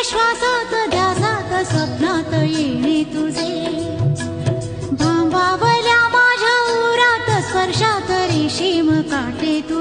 श्वासात ध्यासात स्वप्नात येणे तुझे भांबावल्या माझ्या उरात स्पर्शात रेशीम काटे तुझे